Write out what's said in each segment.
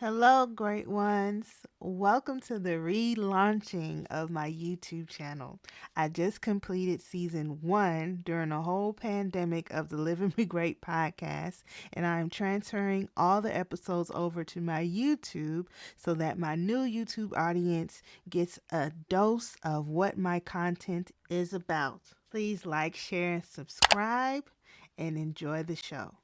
Hello, great ones. Welcome to the relaunching of my YouTube channel. I just completed season 1 during the whole pandemic of the Living Me Great podcast, and I am transferring all the episodes over to my YouTube so that my new YouTube audience gets a dose of what my content is about. Please like, share, and subscribe, and enjoy the show.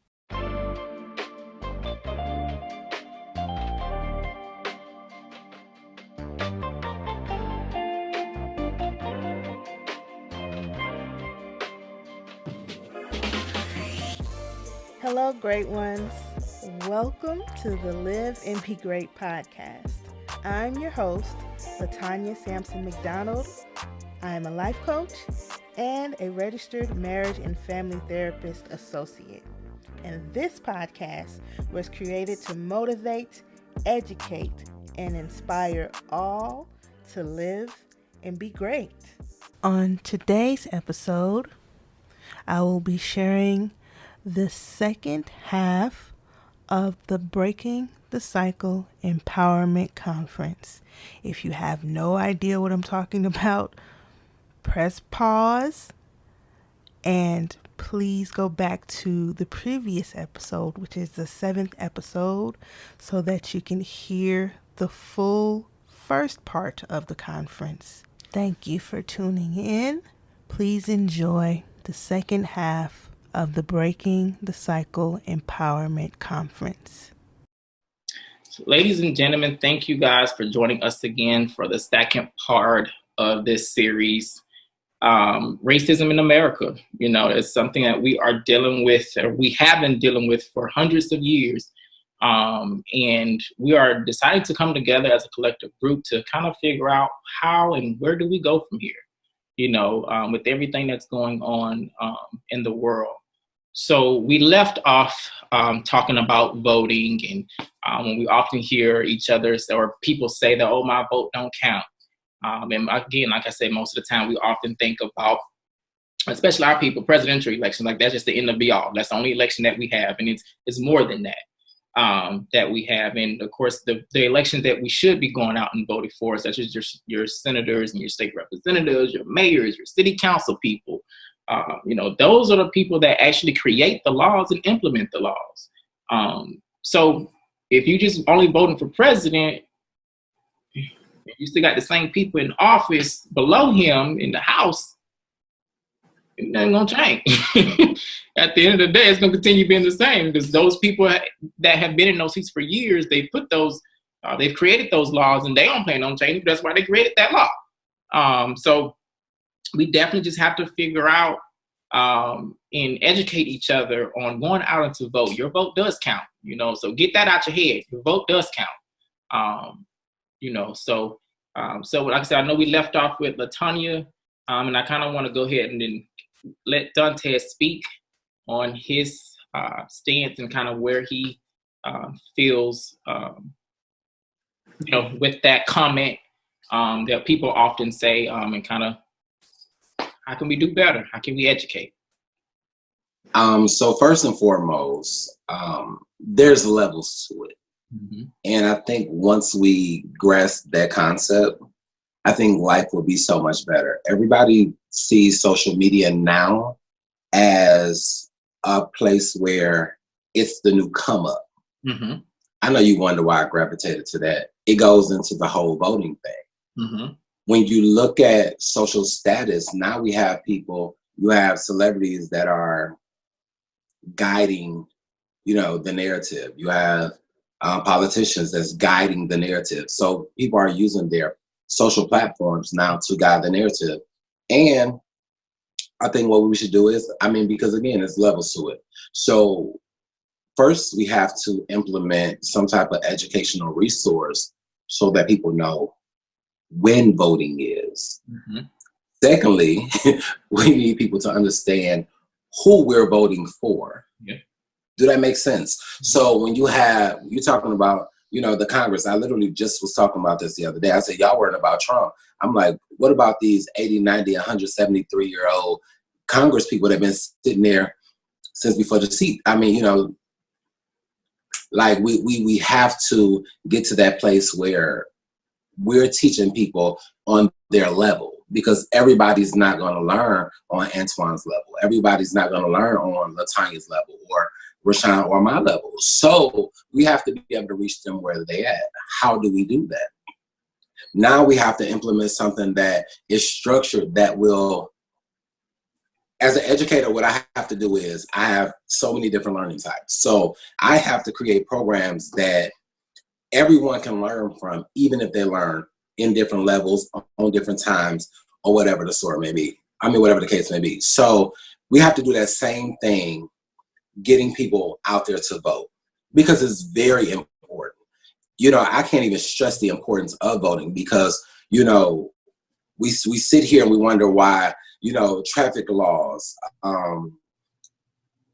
Hello, great ones. Welcome to the Live and Be Great podcast. I'm your host, Latonya Sampson-McDonald. I am a life coach and a registered marriage and family therapist associate. And this podcast was created to motivate, educate, and inspire all to live and be great. On today's episode, I will be sharing the second half of the Breaking the Cycle Empowerment Conference. If you have no idea what I'm talking about, press pause and please go back to the previous episode, which is the 7th episode, so that you can hear the full first part of the conference. Thank you for tuning in. Please enjoy the second half of the Breaking the Cycle Empowerment Conference. Ladies and gentlemen, thank you guys for joining us again for the second part of this series. Racism in America, it's something that we are dealing with, or we have been dealing with for hundreds of years. And we are deciding to come together as a collective group to kind of figure out how and where do we go from here, with everything that's going on in the world. So we left off talking about voting, and when we often hear each other or people say that, oh, my vote don't count. And again, like I said, most of the time we often think about, especially our people, presidential elections, like that's just the end of be all. That's the only election that we have, and it's more than that that we have. And of course, the elections that we should be going out and voting for, such as your senators and your state representatives, your mayors, your city council people, those are the people that actually create the laws and implement the laws. So if you just only voting for president, you still got the same people in office below him in the House, nothing gonna change. At the end of the day, it's gonna continue being the same because those people that have been in those seats for years, they've created those laws and they don't plan on changing. That's why they created that law. So we definitely just have to figure out and educate each other on going out and to vote. Your vote does count, so get that out your head. Your vote does count. So like I said, I know we left off with Latonya, and I kind of want to go ahead and then let Dante speak on his stance and kind of where he feels, with that comment that people often say, and kind of how can we do better? How can we educate? So first and foremost, there's levels to it. Mm-hmm. And I think once we grasp that concept, I think life will be so much better. Everybody sees social media now as a place where it's the new come up. Mm-hmm. I know you wonder why I gravitated to that. It goes into the whole voting thing. Mm-hmm. When you look at social status, now we have you have celebrities that are guiding, the narrative. You have politicians that's guiding the narrative. So people are using their social platforms now to guide the narrative. And I think what we should do is, because again, it's levels to it. So first we have to implement some type of educational resource so that people know when voting is. Mm-hmm. Secondly, we need people to understand who we're voting for. Yeah. Do that make sense? Mm-hmm. So when you're talking about, the Congress, I literally just was talking about this the other day. I said, y'all worried about Trump. I'm like, what about these 80, 90, 173-year-old Congress people that have been sitting there since before the seat? Like we have to get to that place where we're teaching people on their level, because everybody's not going to learn on Antoine's level. Everybody's not going to learn on Latonya's level or Rashawn or my level. So we have to be able to reach them where they at. How do we do that? Now we have to implement something that is structured, that will, as an educator, what I have to do is I have so many different learning types. So I have to create programs that everyone can learn from, even if they learn in different levels, on different times, or whatever the sort may be. I mean, whatever the case may be. So we have to do that same thing, getting people out there to vote, because it's very important. You know, I can't even stress the importance of voting, because, you know, we sit here and we wonder why, you know, traffic laws,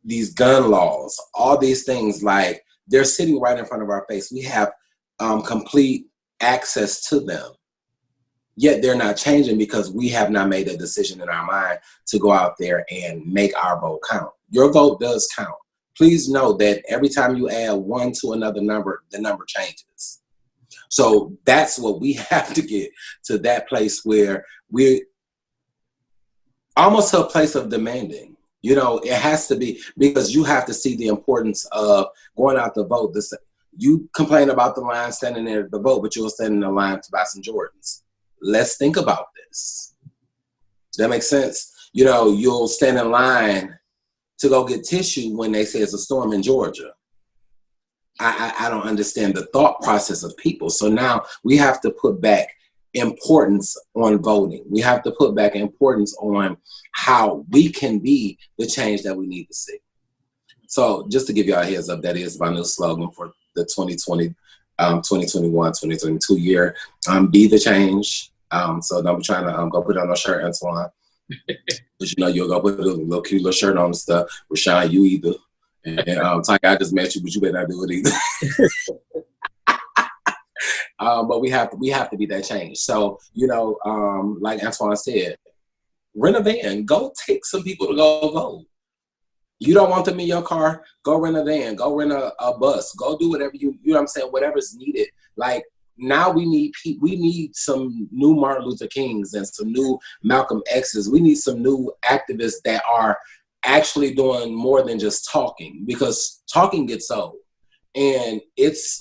these gun laws, all these things, like, they're sitting right in front of our face. We have complete access to them, yet they're not changing because we have not made a decision in our mind to go out there and make our vote count. Your vote does count. Please know that every time you add one to another number, the number changes. So that's what we have to get to, that place where we're almost to a place of demanding. You know, it has to be, because you have to see the importance of going out to vote. You complain about the line standing there to vote, but you'll stand in the line to buy some Jordans. Let's think about this. Does that make sense? You know, you'll stand in line to go get tissue when they say it's a storm in Georgia. I don't understand the thought process of people. So now we have to put back importance on voting. We have to put back importance on how we can be the change that we need to see. So just to give y'all a heads up, that is my new slogan for the 2020, 2021, 2022 year. Be the change. So I'm trying to go put on a shirt, Antoine. But you know, you'll go put a little cute little shirt on and stuff. Rashawn, you either. And Ty, I just met you, but you better not do it either. But we have to be that change. So, you know, like Antoine said, rent a van. Go take some people to go vote. You don't want them in your car, go rent a van, go rent a bus, go do whatever you know what I'm saying, whatever's needed. Like, now we need some new Martin Luther Kings and some new Malcolm X's. We need some new activists that are actually doing more than just talking, because talking gets old. And it's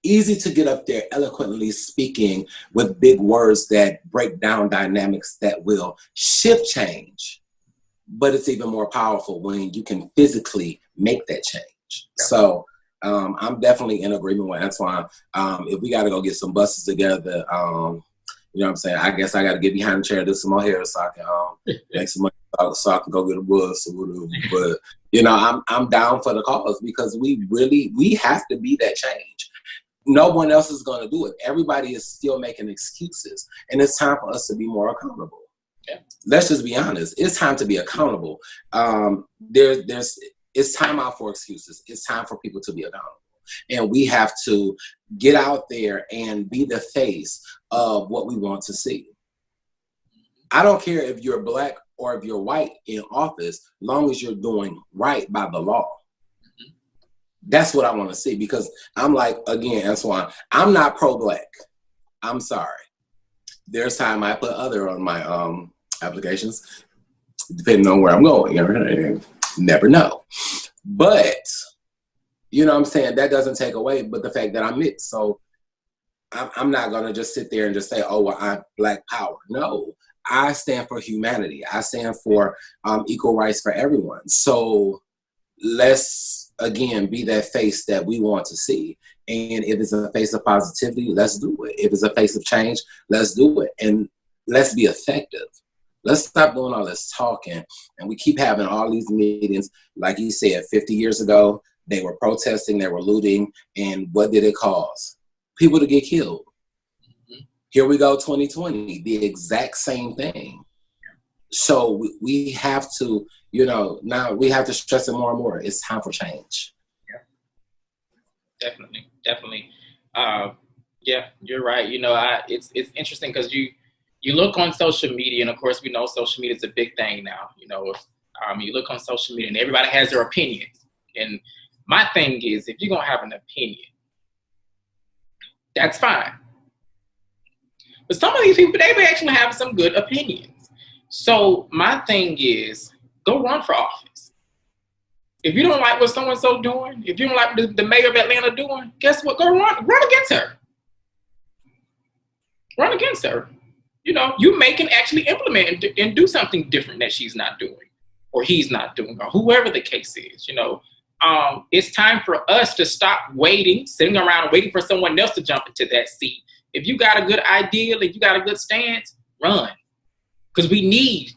easy to get up there eloquently speaking with big words that break down dynamics that will shift change. But it's even more powerful when you can physically make that change. Yeah. So I'm definitely in agreement with Antoine. If we got to go get some buses together, you know what I'm saying, I guess I got to get behind the chair, do some more hair so I can make some money, so I can go get a bus or whatever. But, you know, I'm down for the cause, because we have to be that change. No one else is going to do it. Everybody is still making excuses, and it's time for us to be more accountable. Yeah. Let's just be honest. It's time to be accountable. It's time out for excuses. It's time for people to be accountable. And we have to get out there and be the face of what we want to see. I don't care if you're black or if you're white in office, long as you're doing right by the law. That's what I want to see, because I'm like, again, Antoine, I'm not pro-black. I'm sorry. There's time I put other on my applications, depending on where I'm going. You never know. But, you know what I'm saying, that doesn't take away but the fact that I'm mixed. So I'm not going to just sit there and just say, oh, well, I'm black power. No, I stand for humanity. I stand for equal rights for everyone. So let's, again, be that face that we want to see. And if it's a face of positivity, let's do it. If it's a face of change, let's do it. And let's be effective. Let's stop doing all this talking. And we keep having all these meetings. Like you said, 50 years ago, they were protesting, they were looting. And what did it cause? People to get killed. Mm-hmm. Here we go, 2020, the exact same thing. So we have to, you know, now we have to stress it more and more. It's time for change. Yeah, definitely. Yeah, you're right. You know, it's interesting because you look on social media, and of course we know social media is a big thing now. You know, you look on social media and everybody has their opinions. And My thing is, if you're going to have an opinion, that's fine. But some of these people, they may actually have some good opinions. So my thing is, go run for office. If you don't like what so-and-so doing, if you don't like the mayor of Atlanta doing, guess what? Go run against her. Run against her. You know, you may can actually implement and do something different that she's not doing, or he's not doing, or whoever the case is. You know, it's time for us to stop sitting around and waiting for someone else to jump into that seat. If you got a good idea, if you got a good stance, run. Because we need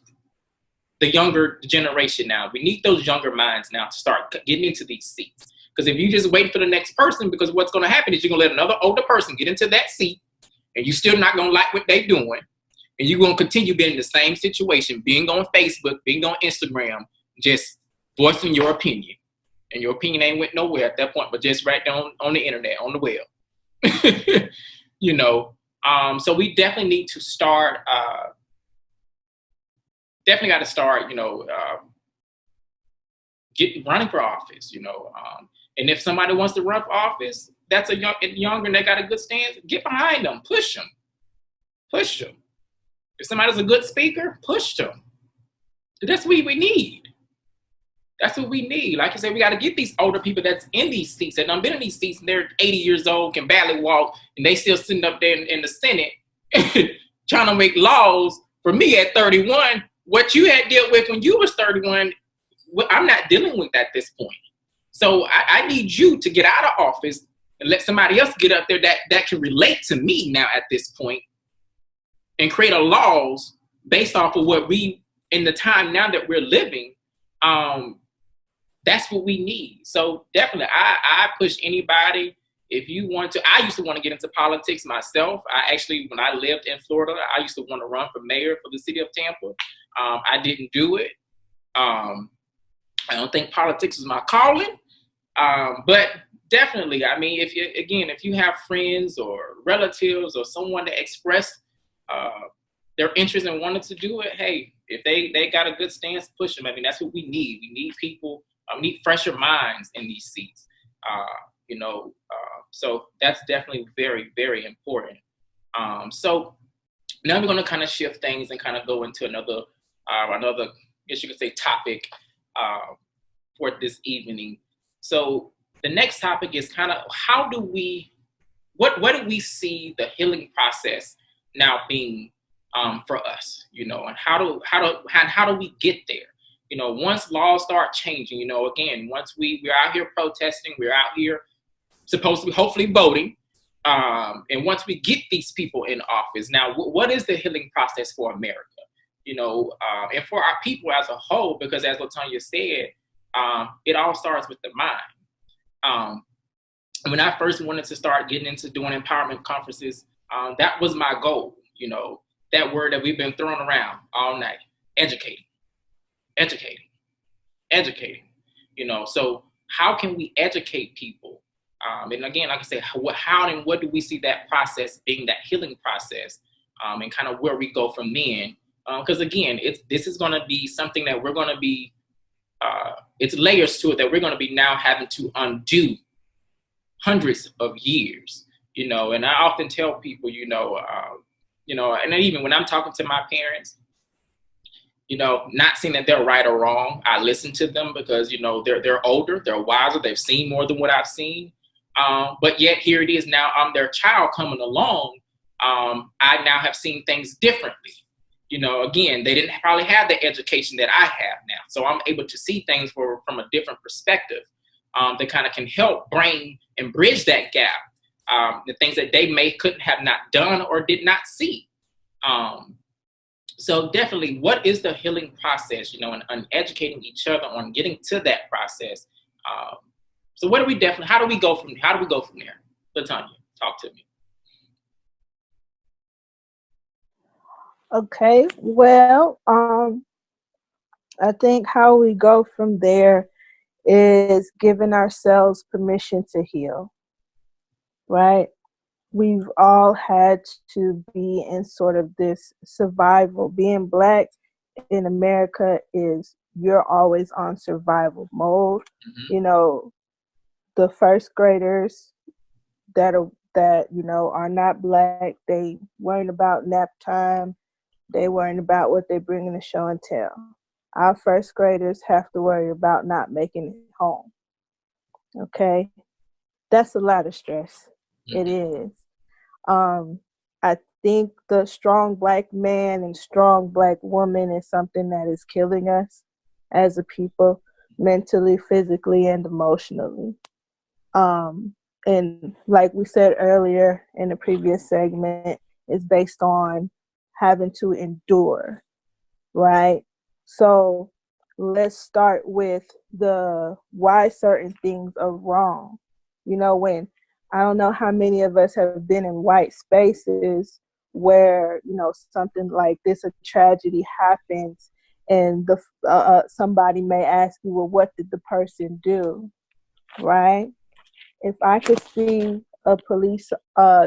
the younger generation now. We need those younger minds now to start getting into these seats. Because if you just wait for the next person, because what's going to happen is you're going to let another older person get into that seat, and you're still not going to like what they're doing. And you're going to continue being in the same situation, being on Facebook, being on Instagram, just voicing your opinion. And your opinion ain't went nowhere at that point, but just right down on the internet, on the web. You know, so we definitely need to start, you know, running for office, you know. And if somebody wants to run for office, that's younger and they got a good stance, get behind them, push them. If somebody's a good speaker, push them. That's what we need. That's what we need. Like I said, we got to get these older people that's in these seats, that done been in these seats, and they're 80 years old, can barely walk, and they still sitting up there in the Senate trying to make laws. For me at 31, what you had dealt with when you was 31, I'm not dealing with at this point. So I need you to get out of office and let somebody else get up there that can relate to me now at this point, and create a laws based off of what we, in the time now that we're living, that's what we need. So definitely, I push anybody. If you want to, I used to want to get into politics myself. When I lived in Florida, I used to want to run for mayor for the city of Tampa. I didn't do it. I don't think politics is my calling. But definitely, I mean, if you have friends or relatives or someone that express their interest in wanting to do it, hey, if they got a good stance, push them. I mean, that's what we need. We need people. We need fresher minds in these seats. You know, so that's definitely very, very important. So now we're going to kind of shift things and kind of go into another, I guess you could say, topic for this evening. So the next topic is kind of what do we see the healing process now being for us, you know, and how do we get there? You know, once laws start changing, you know, again, once we're out here protesting, we're out here supposed to be hopefully voting, and once we get these people in office, now what is the healing process for America? You know, and for our people as a whole, because as Latonya said, it all starts with the mind. When I first wanted to start getting into doing empowerment conferences, that was my goal. You know, that word that we've been throwing around all night, educating. You know, so how can we educate people? And again, like I said, how and what do we see that process being, that healing process, and kind of where we go from then? Because again, this is going to be something that we're going to be, it's layers to it that we're going to be now having to undo hundreds of years, you know. And I often tell people, you know, and even when I'm talking to my parents, you know, not saying that they're right or wrong, I listen to them because, you know, they're older, they're wiser, they've seen more than what I've seen. But yet here it is now, I'm their child coming along. I now have seen things differently. You know, again, they didn't probably have the education that I have now. So I'm able to see things from a different perspective, that kind of can help bring and bridge that gap, the things that they couldn't have not done or did not see. So definitely, what is the healing process, you know, and educating each other on getting to that process. So how do we go from there? Latonya, talk to me. Okay, well, I think how we go from there is giving ourselves permission to heal, right? We've all had to be in sort of this survival. Being Black in America is, you're always on survival mode. Mm-hmm. You know, the first graders that are not Black, they worrying about nap time, they worrying about what they bring in the show and tell. Our first graders have to worry about not making it home. Okay, that's a lot of stress. It is. I think the strong Black man and strong Black woman is something that is killing us as a people, mentally, physically, and emotionally. And like we said earlier in the previous segment, is based on having to endure, right? So let's start with the why certain things are wrong. When I don't know how many of us have been in white spaces where, something like this, a tragedy happens, and somebody may ask you, well, what did the person do, right? If I could see a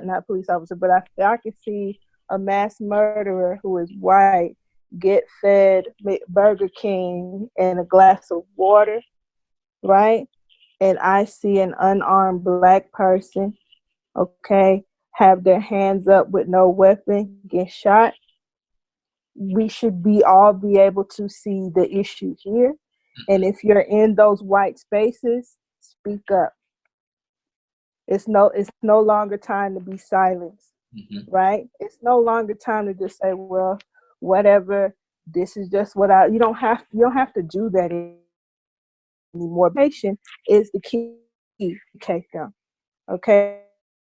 not police officer, but I could see a mass murderer who is white get fed Burger King and a glass of water, right? And I see an unarmed Black person, okay, have their hands up with no weapon, get shot, we should all be able to see the issue here. And if you're in those white spaces, speak up. It's no longer time to be silenced, right? It's no longer time to just say, well, whatever. This is just what you don't have to do that anymore. Patient is the key to take them, okay?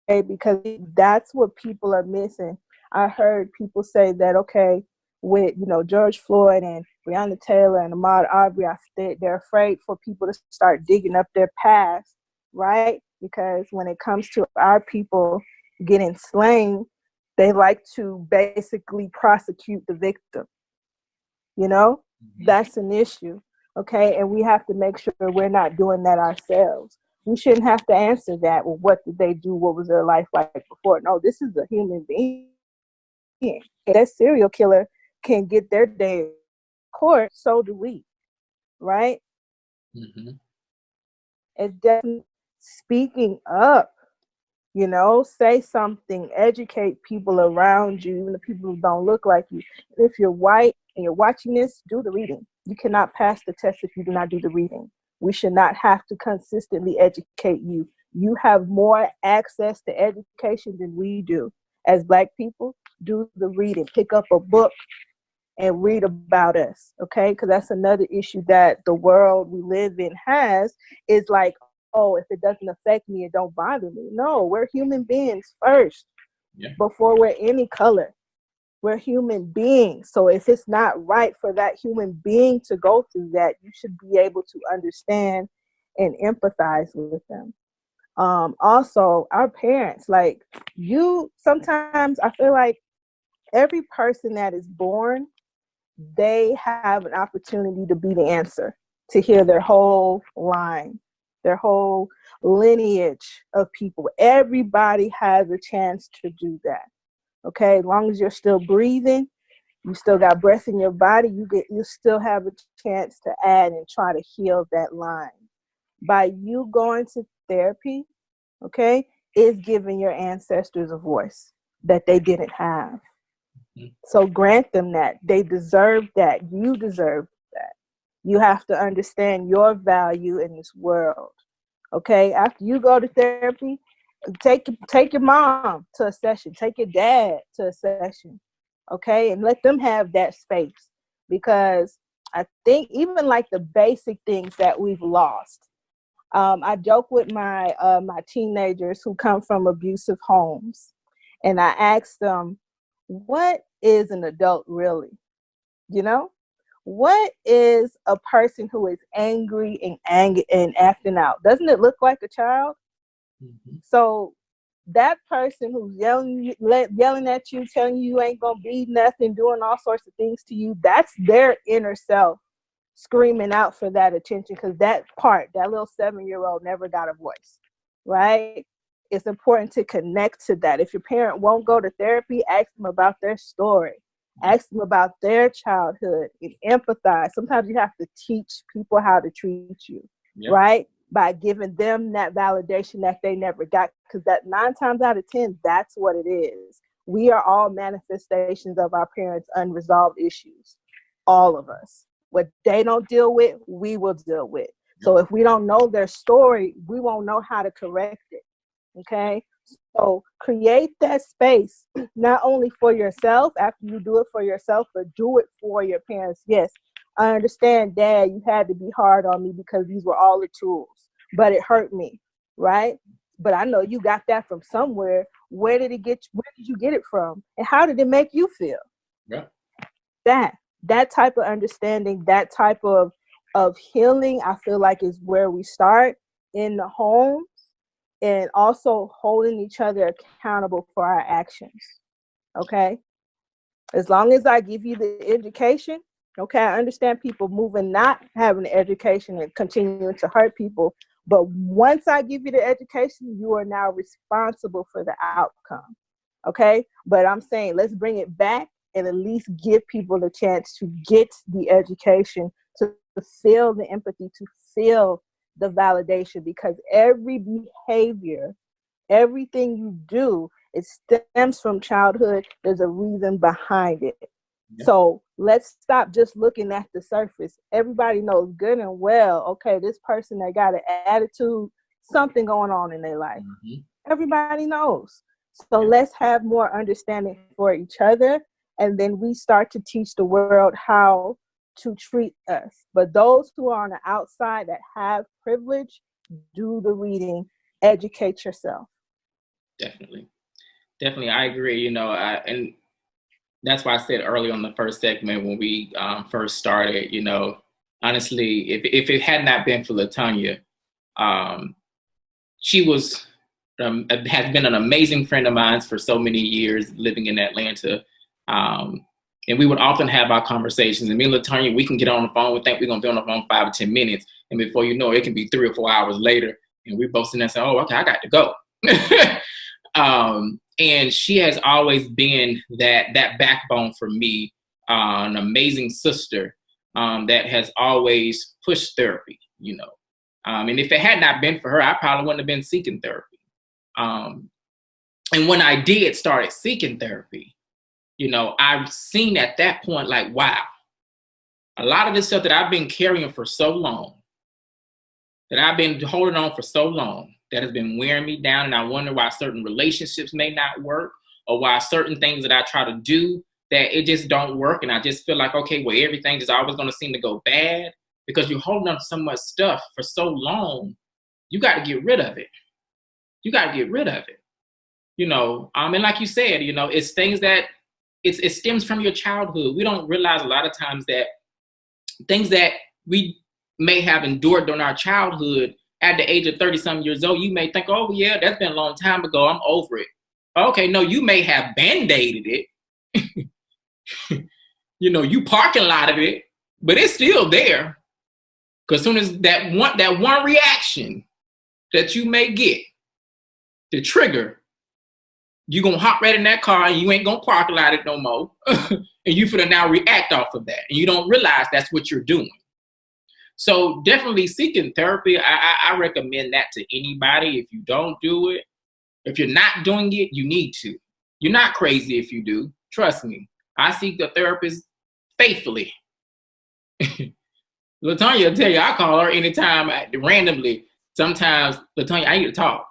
Because that's what people are missing. I heard people say that, okay, with George Floyd and Breonna Taylor and Ahmaud Arbery, they're afraid for people to start digging up their past, right? Because when it comes to our people getting slain, they like to basically prosecute the victim. That's an issue, okay? And we have to make sure we're not doing that ourselves. We shouldn't have to answer that. Well, what did they do? What was their life like before? No, this is a human being. If that serial killer can get their day in court, so do we, right? It's definitely speaking up. Say something, educate people around you, even the people who don't look like you. If you're white and you're watching this, do the reading. You cannot pass the test if you do not do the reading. We should not have to consistently educate you. You have more access to education than we do. As Black people, do the reading. Pick up a book and read about us, okay? Because that's another issue that the world we live in has, is like, oh, if it doesn't affect me, it don't bother me. No, we're human beings first, before we're any color. We're human beings. So if it's not right for that human being to go through that, you should be able to understand and empathize with them. Also, our parents, sometimes I feel like every person that is born, they have an opportunity to be the answer, to hear their whole line, their whole lineage of people. Everybody has a chance to do that. Okay, as long as you're still breathing, you still got breath in your body, you still have a chance to add and try to heal that line. By you going to therapy, okay, is giving your ancestors a voice that they didn't have. So grant them that. They deserve that. You deserve that. You have to understand your value in this world. Okay, after you go to therapy, take your mom to a session, take your dad to a session, okay, and let them have that space, because I think even like the basic things that we've lost. I joke with my teenagers who come from abusive homes, and I ask them, what is an adult really? What is a person who is angry and acting out? Doesn't it look like a child? So that person who's yelling at you, telling you ain't gonna be nothing, doing all sorts of things to you, that's their inner self screaming out for that attention, because that little 7-year-old never got a voice, right? It's important to connect to that. If your parent won't go to therapy, ask them about their story. Ask them about their childhood and empathize. Sometimes you have to teach people how to treat you, right? by giving them that validation that they never got. Because that 9 times out of 10, that's what it is. We are all manifestations of our parents' unresolved issues. All of us. What they don't deal with, we will deal with. So if we don't know their story, we won't know how to correct it. Okay? So create that space, not only for yourself after you do it for yourself, but do it for your parents. Yes, I understand, Dad, you had to be hard on me because these were all the tools, but it hurt me, right? But I know you got that from somewhere. Where did you get it from? And how did it make you feel? Yeah. That type of understanding, that type of healing, I feel like is where we start in the home, and also holding each other accountable for our actions. Okay? As long as I give you the education, okay, I understand people moving, not having the education and continuing to hurt people. But once I give you the education, you are now responsible for the outcome. Okay? But I'm saying let's bring it back and at least give people the chance to get the education, to feel the empathy, to feel the validation, because every behavior, everything you do, it stems from childhood. There's a reason behind it. Yeah. So let's stop just looking at the surface. Everybody knows good and well, okay, this person, they got an attitude, something going on in their life. Mm-hmm. Everybody knows. So let's have more understanding for each other, and then we start to teach the world how to treat us. But those who are on the outside that have privilege, do the reading, educate yourself. Definitely, I agree. And that's why I said early on the first segment when we first started, honestly, if it had not been for Latonya, she was has been an amazing friend of mine for so many years living in Atlanta. And we would often have our conversations. And me and Latonya, we can get on the phone. We think we're going to be on the phone 5 or 10 minutes. And before you know it, can be 3 or 4 hours later. And we're both sitting there saying, oh, okay, I got to go. And she has always been that backbone for me, an amazing sister that has always pushed therapy, And if it had not been for her, I probably wouldn't have been seeking therapy. And when I did started seeking therapy, I've seen at that point, like, wow, a lot of this stuff that I've been carrying for so long, that I've been holding on for so long, that has been wearing me down. And I wonder why certain relationships may not work, or why certain things that I try to do, that it just don't work. And I just feel like, okay, well, everything is always going to seem to go bad, because you're holding on to so much stuff for so long. You got to get rid of it. And like you said, it's things that it stems from your childhood. We don't realize a lot of times that things that we may have endured during our childhood, at the age of 30-something years old, you may think, oh, yeah, that's been a long time ago. I'm over it. Okay, no, you may have band-aided it. You parking lot of it, but it's still there. Because as soon as that one reaction that you may get, the trigger, you're going to hop right in that car and you ain't going to park lot it no more. And you finna now react off of that. And you don't realize that's what you're doing. So definitely seeking therapy, I recommend that to anybody. If you don't do it, if you're not doing it, you need to. You're not crazy if you do. Trust me. I seek a therapist faithfully. Latonya will tell you, I call her anytime, randomly. Sometimes, Latonya, I need to talk.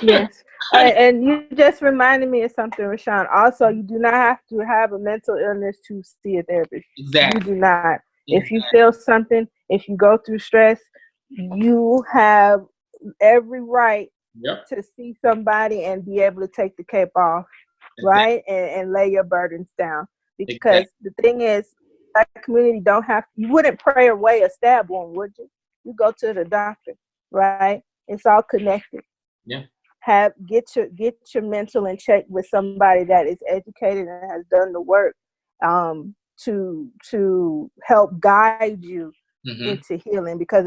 Yes. And you just reminded me of something, Rashawn. Also, you do not have to have a mental illness to see a therapist. Exactly. You do not. If you feel something, if you go through stress, you have every right to see somebody and be able to take the cape off, right? And lay your burdens down. Because the thing is, that community you wouldn't pray away a stab wound, would you? You go to the doctor, right? It's all connected. Yeah. Get your mental in check with somebody that is educated and has done the work to help guide you into healing, because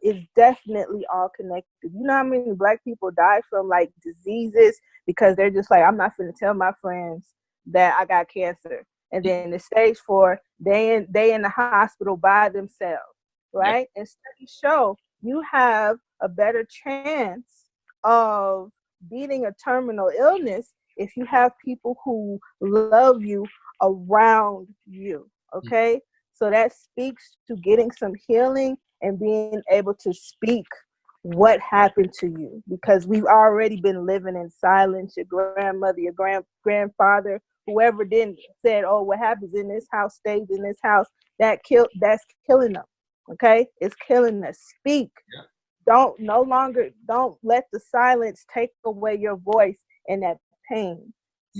it's definitely all connected. You know how many Black people die from like diseases because they're just like, I'm not going to tell my friends that I got cancer, and then the stage 4, they in the hospital by themselves, right? And studies show you have a better chance of beating a terminal illness if you have people who love you around you. Okay. So that speaks to getting some healing and being able to speak what happened to you, because we've already been living in silence. Your grandmother, your grandfather, whoever didn't said, oh, what happens in this house stays in this house. That's killing them. Okay. It's killing us. Speak. Yeah. Don't let the silence take away your voice and that pain.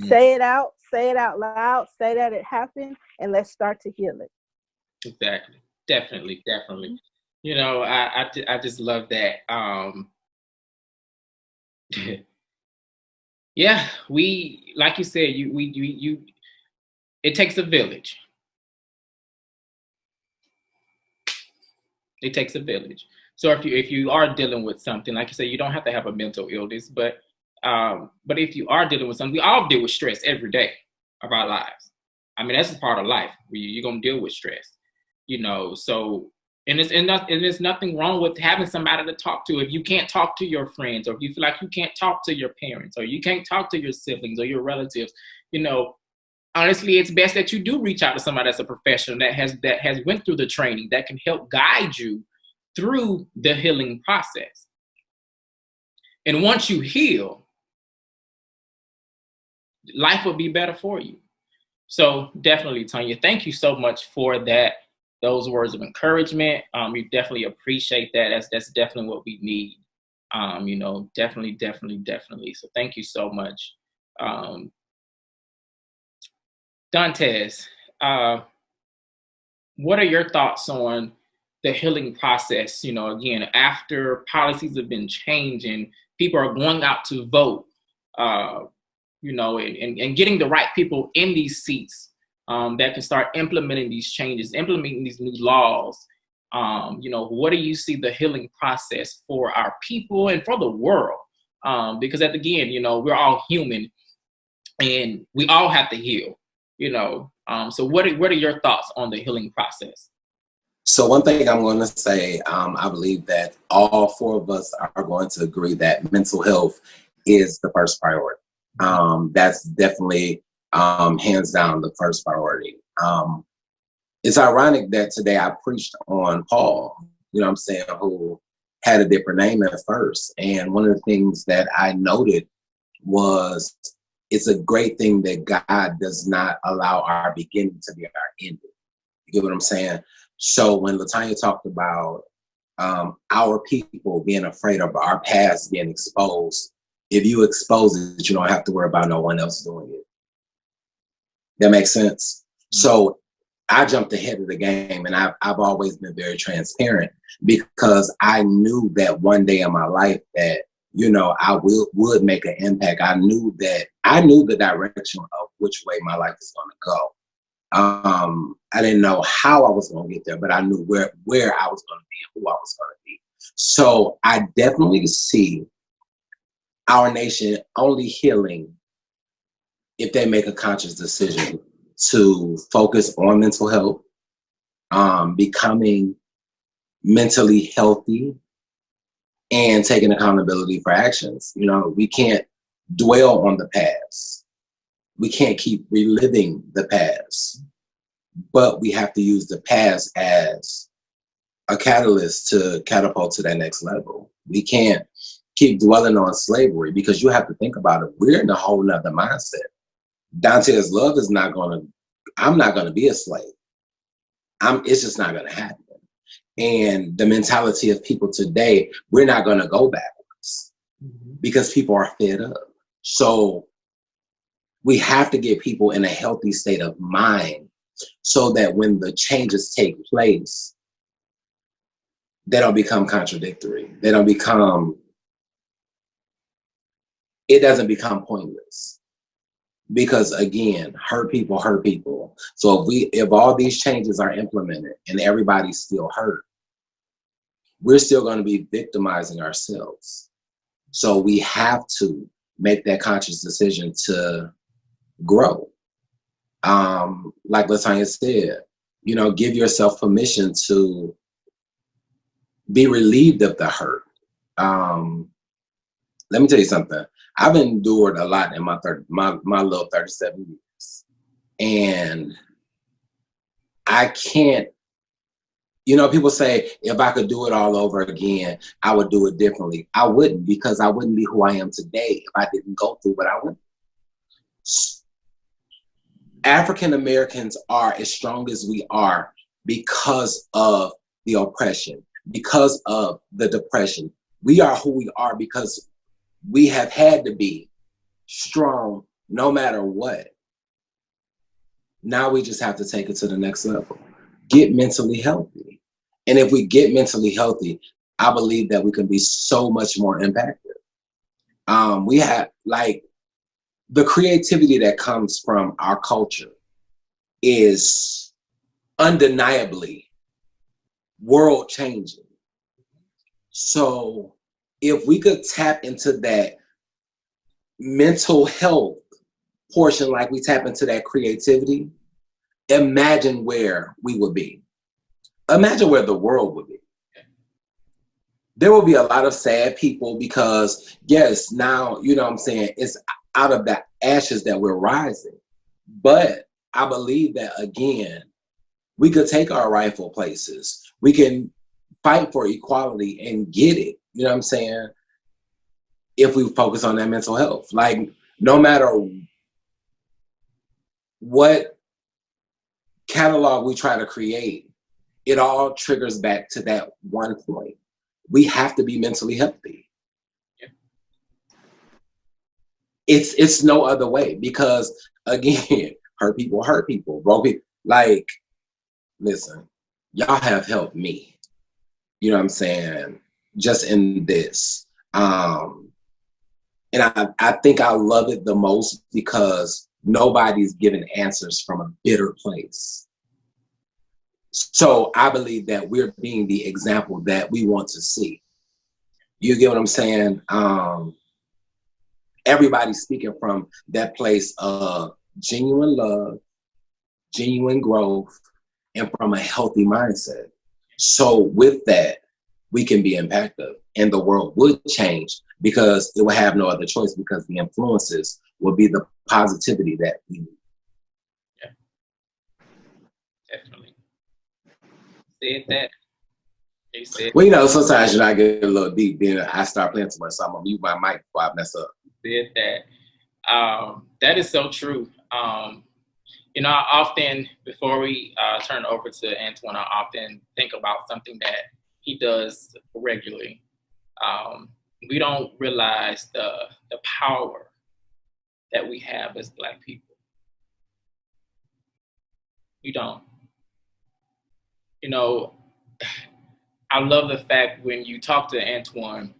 Say it out loud, say that it happened, and let's start to heal it. Exactly. Definitely. You know, I just love that. Yeah, we, like you said, it takes a village. It takes a village. So if you are dealing with something, like you said, you don't have to have a mental illness, but if you are dealing with something, we all deal with stress every day of our lives. I mean, that's a part of life. You're gonna deal with stress, you know. So there's nothing wrong with having somebody to talk to. If you can't talk to your friends, or if you feel like you can't talk to your parents, or you can't talk to your siblings or your relatives, you know, honestly, it's best that you do reach out to somebody that's a professional that has went through the training, that can help guide you through the healing process. And once you heal, life will be better for you. So definitely, Tanya, thank you so much for those words of encouragement. We definitely appreciate that. That's definitely what we need. You know, definitely. So thank you so much. Dantes, what are your thoughts on the healing process? You know, again, after policies have been changing, people are going out to vote, you know, and getting the right people in these seats that can start implementing these changes, implementing these new laws. You know, what do you see the healing process for our people and for the world? Because again, you know, we're all human and we all have to heal, you know. So what are your thoughts on the healing process? So one thing I'm going to say, I believe that all four of us are going to agree that mental health is the first priority. That's definitely hands down the first priority. It's ironic that today I preached on Paul, you know what I'm saying, who had a different name at first. And one of the things that I noted was it's a great thing that God does not allow our beginning to be our ending. You get what I'm saying? So when Latonya talked about our people being afraid of our past being exposed, if you expose it, you don't have to worry about no one else doing it. That makes sense? So I jumped ahead of the game, and I've always been very transparent because I knew that one day in my life that, you know, I would make an impact. I knew the direction of which way my life is going to go. I didn't know how I was going to get there, but I knew where I was going to be and who I was going to be. So I definitely see our nation only healing if they make a conscious decision to focus on mental health, becoming mentally healthy, and taking accountability for actions. You know, we can't dwell on the past. We can't keep reliving the past, but we have to use the past as a catalyst to catapult to that next level. We can't keep dwelling on slavery because you have to think about it. We're in a whole nother mindset. Dante's love is not going to, I'm not going to be a slave. It's just not going to happen. And the mentality of people today, we're not going to go backwards because people are fed up. So we have to get people in a healthy state of mind so that when the changes take place, they don't become contradictory. It doesn't become pointless. Because again, hurt people. So if all these changes are implemented and everybody's still hurt, we're still going to be victimizing ourselves. So we have to make that conscious decision to grow. Like Latonya said, you know, give yourself permission to be relieved of the hurt. Let me tell you something. I've endured a lot in my little 37 years. And I can't, people say, if I could do it all over again, I would do it differently. I wouldn't, because I wouldn't be who I am today if I didn't go through what I went through. African Americans are as strong as we are because of the oppression, because of the depression. We are who we are because we have had to be strong no matter what. Now we just have to take it to the next level. Get mentally healthy. And if we get mentally healthy, I believe that we can be so much more impactful. We have, like, the creativity that comes from our culture is undeniably world changing. So if we could tap into that mental health portion like we tap into that creativity, imagine where we would be. Imagine where the world would be. There will be a lot of sad people because, yes, now, it's out of the ashes that we're rising. But I believe that, again, we could take our rightful places. We can fight for equality and get it. You know what I'm saying? If we focus on that mental health, like, no matter what catalog we try to create, it all triggers back to that one point. We have to be mentally healthy. Yeah. It's no other way, because, again, hurt people, broke people. Like, listen, y'all have helped me. You know what I'm saying? Just in this. And I think I love it the most because nobody's giving answers from a bitter place. So I believe that we're being the example that we want to see. You get what I'm saying? Everybody's speaking from that place of genuine love, genuine growth, and from a healthy mindset. So with that, we can be impactful, and the world would change because it will have no other choice, because the influences will be the positivity that we need. Yeah, definitely. Said that. They said. Well, sometimes I get a little deep, then I start playing too much, so I'm gonna mute my mic before I mess up. Said that. That is so true. I often, before we turn over to Antoine, I often think about something that he does regularly. We don't realize the power that we have as Black people. We don't. I love the fact when you talk to Antoine,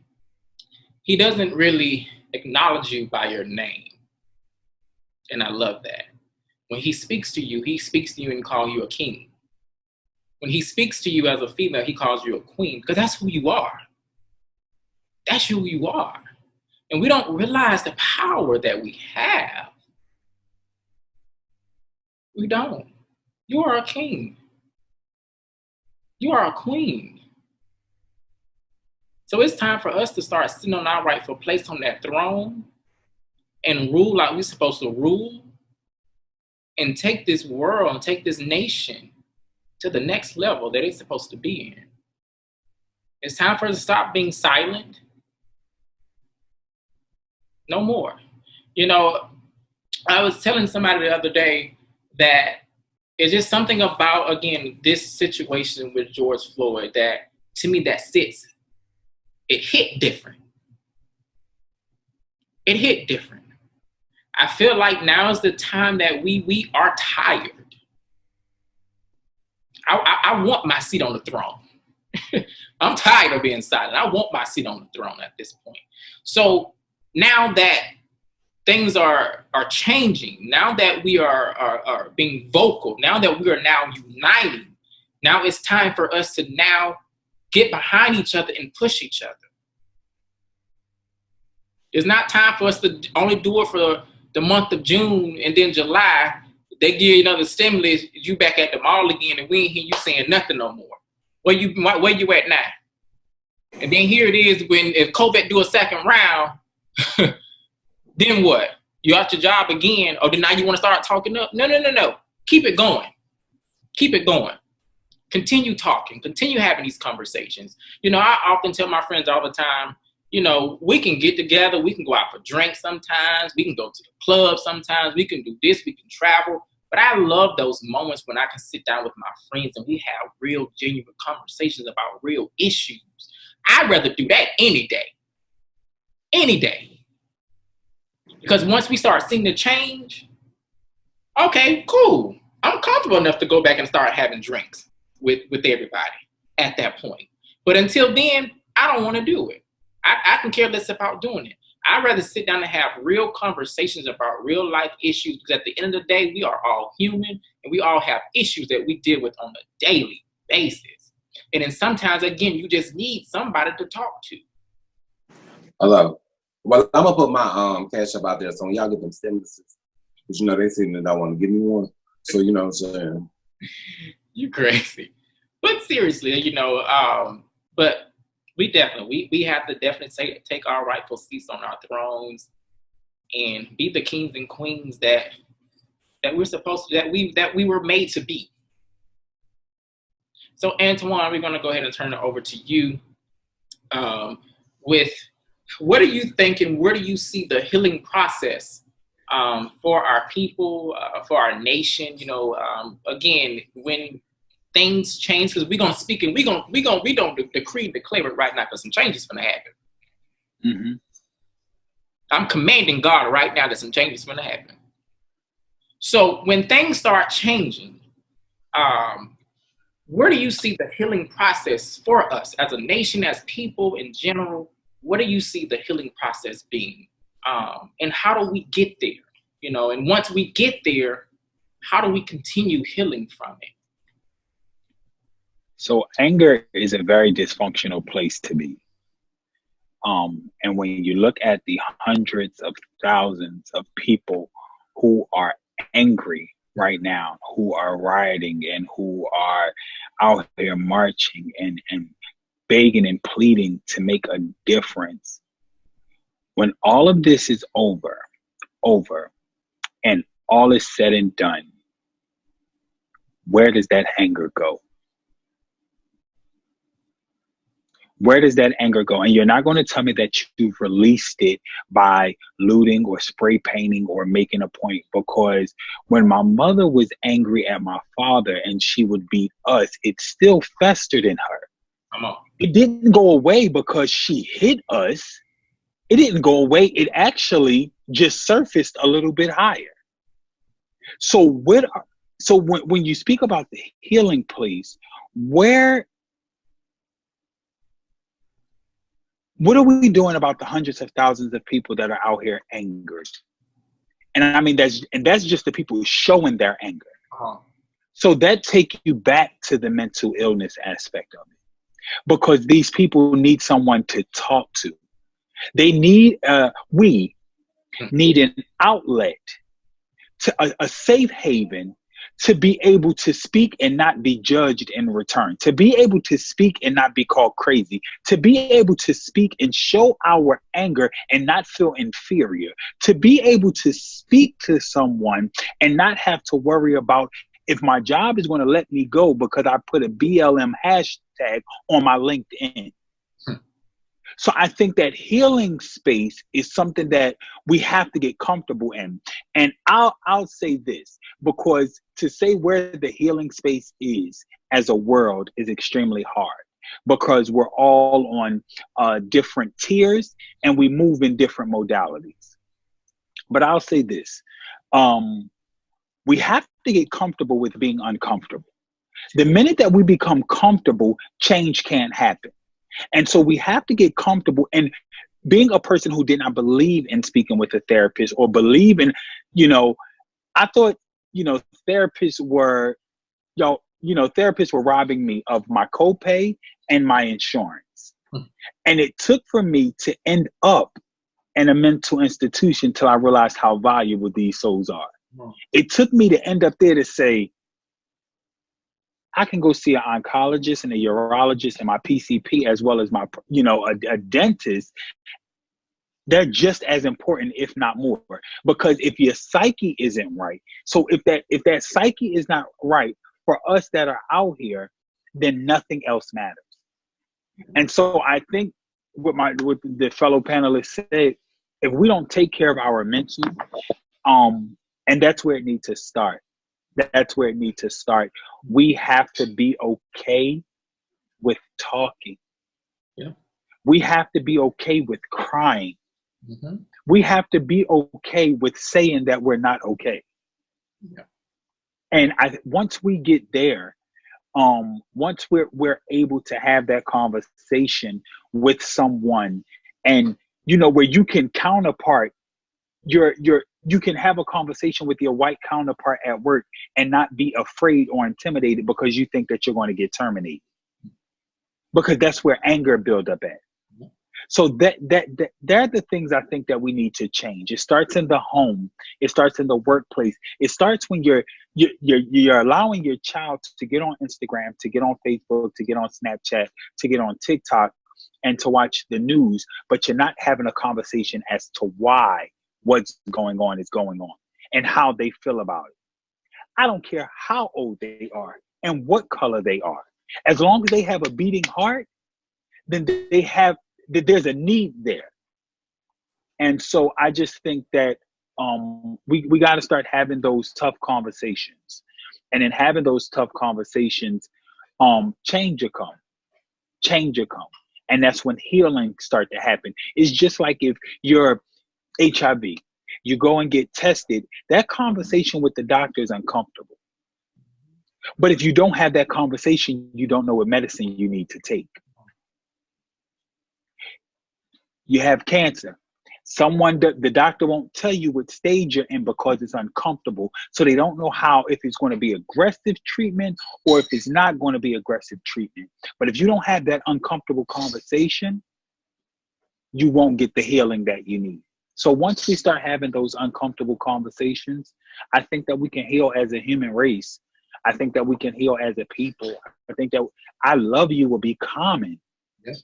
he doesn't really acknowledge you by your name. And I love that. When he speaks to you and calls you a king. When he speaks to you as a female, he calls you a queen, because that's who you are. That's who you are. And we don't realize the power that we have. We don't. You are a king. You are a queen. So it's time for us to start sitting on our rightful place on that throne and rule like we're supposed to rule, and take this world and take this nation to the next level that it's supposed to be in. It's time for us to stop being silent. No more. I was telling somebody the other day that it's just something about, again, this situation with George Floyd that, to me, that sits. It hit different. It hit different. I feel like now is the time that we are tired. I want my seat on the throne. I'm tired of being silent. I want my seat on the throne at this point. So now that things are changing, now that we are being vocal, now that we are now uniting, now it's time for us to now get behind each other and push each other. It's not time for us to only do it for the month of June, and then July, they give you another stimulus, you back at the mall again, and we ain't hear you saying nothing no more. Where you at now? And then here it is if COVID do a second round, then what? You out your job again, or then now you want to start talking up? No. Keep it going. Keep it going. Continue talking. Continue having these conversations. You know, I often tell my friends all the time, you know, we can get together. We can go out for drinks sometimes. We can go to the club sometimes. We can do this. We can travel. But I love those moments when I can sit down with my friends and we have real, genuine conversations about real issues. I'd rather do that any day. Any day. Because once we start seeing the change, okay, cool. I'm comfortable enough to go back and start having drinks with everybody at that point. But until then, I don't want to do it. I can care less about doing it. I'd rather sit down and have real conversations about real life issues, because at the end of the day, we are all human and we all have issues that we deal with on a daily basis. And then sometimes, again, you just need somebody to talk to. Hello. Well, I'm gonna put my cash up out there, so when y'all get them stimuluses, because you know they seem to not want to give me one. So you know what I'm saying. You crazy. But seriously, you know, but we have to definitely take our rightful seats on our thrones and be the kings and queens that we're supposed to, that we were made to be. So Antoine, we're going to go ahead and turn it over to you with what are you thinking? Where do you see the healing process for our people, for our nation? You know, again, when things change, because we're gonna speak and we don't decree and declare it right now, because some changes gonna happen. Mm-hmm. I'm commanding God right now that some changes gonna happen. So when things start changing, where do you see the healing process for us as a nation, as people in general? What do you see the healing process being? And how do we get there? You know, and once we get there, how do we continue healing from it? So anger is a very dysfunctional place to be. And when you look at the hundreds of thousands of people who are angry right now, who are rioting and who are out there marching and begging and pleading to make a difference, when all of this is over, and all is said and done, where does that anger go? Where does that anger go? And you're not going to tell me that you've released it by looting or spray painting or making a point, because when my mother was angry at my father and she would beat us, it still festered in her. Come on. It didn't go away because she hit us. It didn't go away. It actually just surfaced a little bit higher. So when you speak about the healing place, what are we doing about the hundreds of thousands of people that are out here angered? And I mean, that's just the people showing their anger. Uh-huh. So that takes you back to the mental illness aspect of it, because these people need someone to talk to. They need, we need an outlet, a safe haven, to be able to speak and not be judged in return, to be able to speak and not be called crazy, to be able to speak and show our anger and not feel inferior, to be able to speak to someone and not have to worry about if my job is going to let me go because I put a BLM hashtag on my LinkedIn. So I think that healing space is something that we have to get comfortable in. And I'll say this, because to say where the healing space is as a world is extremely hard, because we're all on different tiers and we move in different modalities. But I'll say this, we have to get comfortable with being uncomfortable. The minute that we become comfortable, change can't happen. And so we have to get comfortable. And being a person who did not believe in speaking with a therapist or believe in, I thought, therapists were robbing me of my copay and my insurance. And it took for me to end up in a mental institution till I realized how valuable these souls are. It took me to end up there to say, I can go see an oncologist and a urologist and my PCP as well as my, a dentist. They're just as important, if not more, because if your psyche isn't right, so if that psyche is not right for us that are out here, then nothing else matters. And so I think what the fellow panelists said, if we don't take care of our mental, and that's where it needs to start. That's where it needs to start. We have to be okay with talking. Yeah. We have to be okay with crying. Mm-hmm. We have to be okay with saying that we're not okay. Yeah. And once we get there, once we're able to have that conversation with someone, and where you can counterpart you can have a conversation with your white counterpart at work and not be afraid or intimidated because you think that you're going to get terminated, because that's where anger build up at. So they're the things I think that we need to change. It starts in the home. It starts in the workplace. It starts when you're allowing your child to get on Instagram, to get on Facebook, to get on Snapchat, to get on TikTok, and to watch the news, but you're not having a conversation as to why what's going on is going on and how they feel about it. I don't care how old they are and what color they are. As long as they have a beating heart, then there's a need there. And so I just think that we got to start having those tough conversations. And in having those tough conversations, change will come. Change will come. And that's when healing start to happen. It's just like if you're HIV, you go and get tested, that conversation with the doctor is uncomfortable. But if you don't have that conversation, you don't know what medicine you need to take. You have cancer. The doctor won't tell you what stage you're in because it's uncomfortable. So they don't know if it's going to be aggressive treatment or if it's not going to be aggressive treatment. But if you don't have that uncomfortable conversation, you won't get the healing that you need. So once we start having those uncomfortable conversations, I think that we can heal as a human race. I think that we can heal as a people. I think that I love you will be common. Yes.